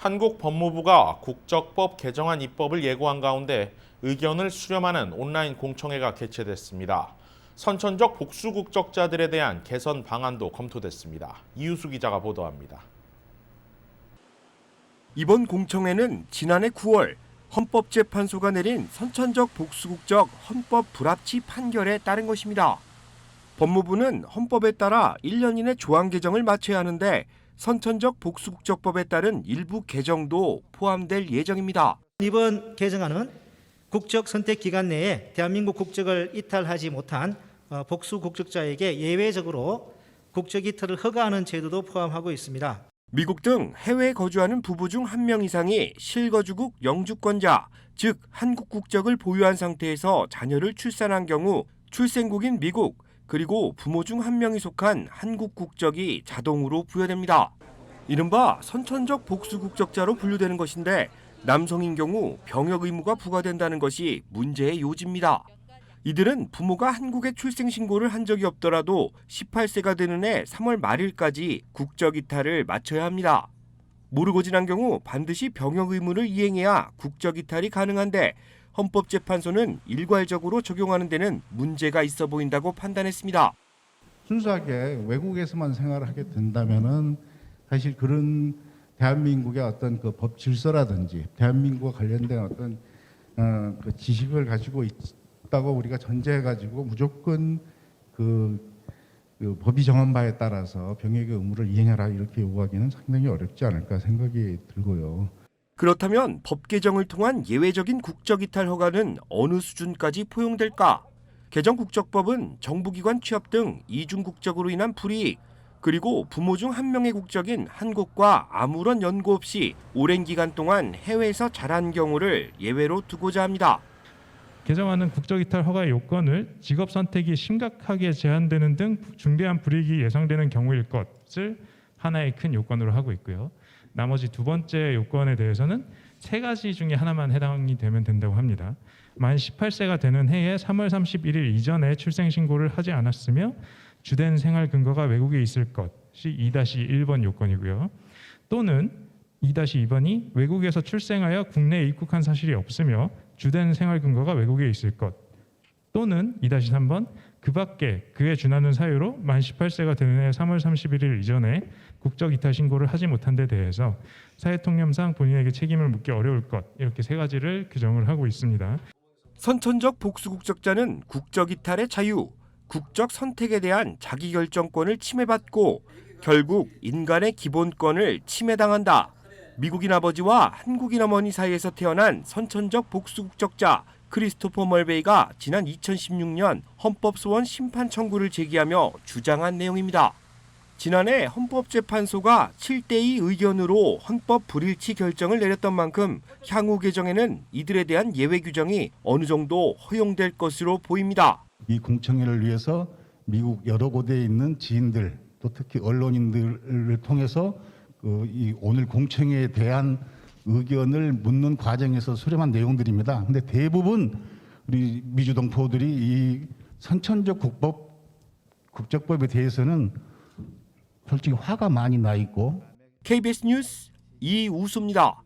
한국 법무부가 국적법 개정안 입법을 예고한 가운데 의견을 수렴하는 온라인 공청회가 개최됐습니다. 선천적 복수 국적자들에 대한 개선 방안도 검토됐습니다. 이유수 기자가 보도합니다. 이번 공청회는 지난해 9월 헌법재판소가 내린 선천적 복수국적 헌법 불합치 판결에 따른 것입니다. 법무부는 헌법에 따라 1년 이내 조항 개정을 마쳐야 하는데 선천적 복수국적법에 따른 일부 개정도 포함될 예정입니다. 이번 개정안은 국적 선택 기간 내에 대한민국 국적을 이탈하지 못한 복수 국적자에게 예외적으로 국적 이탈을 허가하는 제도도 포함하고 있습니다. 미국 등 해외에 거주하는 부부 중 한 명 이상이 실거주국 영주권자, 즉 한국 국적을 보유한 상태에서 자녀를 출산한 경우 출생국인 미국, 그리고 부모 중 한 명이 속한 한국 국적이 자동으로 부여됩니다. 이른바 선천적 복수 국적자로 분류되는 것인데 남성인 경우 병역 의무가 부과된다는 것이 문제의 요지입니다. 이들은 부모가 한국에 출생 신고를 한 적이 없더라도 18세가 되는 해 3월 말일까지 국적 이탈을 마쳐야 합니다. 모르고 지난 경우 반드시 병역 의무를 이행해야 국적 이탈이 가능한데 헌법재판소는 일괄적으로 적용하는 데는 문제가 있어 보인다고 판단했습니다. 순수하게 외국에서만 생활을 하게 된다면은 사실 그런 대한민국의 어떤 그 법 질서라든지 대한민국과 관련된 어떤 그 지식을 가지고 있다고 우리가 전제해가지고 무조건 그 법이 정한 바에 따라서 병역의 의무를 이행하라 이렇게 요구하기는 상당히 어렵지 않을까 생각이 들고요. 그렇다면 법 개정을 통한 예외적인 국적 이탈 허가는 어느 수준까지 포용될까? 개정 국적법은 정부기관 취업 등 이중 국적으로 인한 불이익, 그리고 부모 중 한 명의 국적인 한국과 아무런 연고 없이 오랜 기간 동안 해외에서 자란 경우를 예외로 두고자 합니다. 개정안은 국적 이탈 허가의 요건을 직업 선택이 심각하게 제한되는 등 중대한 불이익이 예상되는 경우일 것을 하나의 큰 요건으로 하고 있고요. 나머지 두 번째 요건에 대해서는 세 가지 중에 하나만 해당이 되면 된다고 합니다. 만 18세가 되는 해에 3월 31일 이전에 출생 신고를 하지 않았으며 주된 생활 근거가 외국에 있을 것이 2-1번 요건이고요. 또는 2-2번이 외국에서 출생하여 국내에 입국한 사실이 없으며 주된 생활 근거가 외국에 있을 것. 또는 2-3번 그 밖에 그에 준하는 사유로 만 18세가 되는 해 3월 31일 이전에 국적 이탈 신고를 하지 못한 데 대해서 사회통념상 본인에게 책임을 묻기 어려울 것, 이렇게 세 가지를 규정을 하고 있습니다. 선천적 복수 국적자는 국적 이탈의 자유, 국적 선택에 대한 자기결정권을 침해받고 결국 인간의 기본권을 침해당한다. 미국인 아버지와 한국인 어머니 사이에서 태어난 선천적 복수 국적자 크리스토퍼 멀베이가 지난 2016년 헌법소원 심판 청구를 제기하며 주장한 내용입니다. 지난해 헌법재판소가 7대2 의견으로 헌법 불일치 결정을 내렸던 만큼 향후 개정에는 이들에 대한 예외 규정이 어느 정도 허용될 것으로 보입니다. 이 공청회를 위해서 미국 여러 곳에 있는 지인들 또 특히 언론인들을 통해서 이 오늘 공청회에 대한 의견을 묻는 과정에서 수렴한 내용들입니다. 근데 대부분 우리 미주동포들이 이 선천적 국적법에 대해서는 솔직히 화가 많이 나 있고. KBS 뉴스 이우수입니다.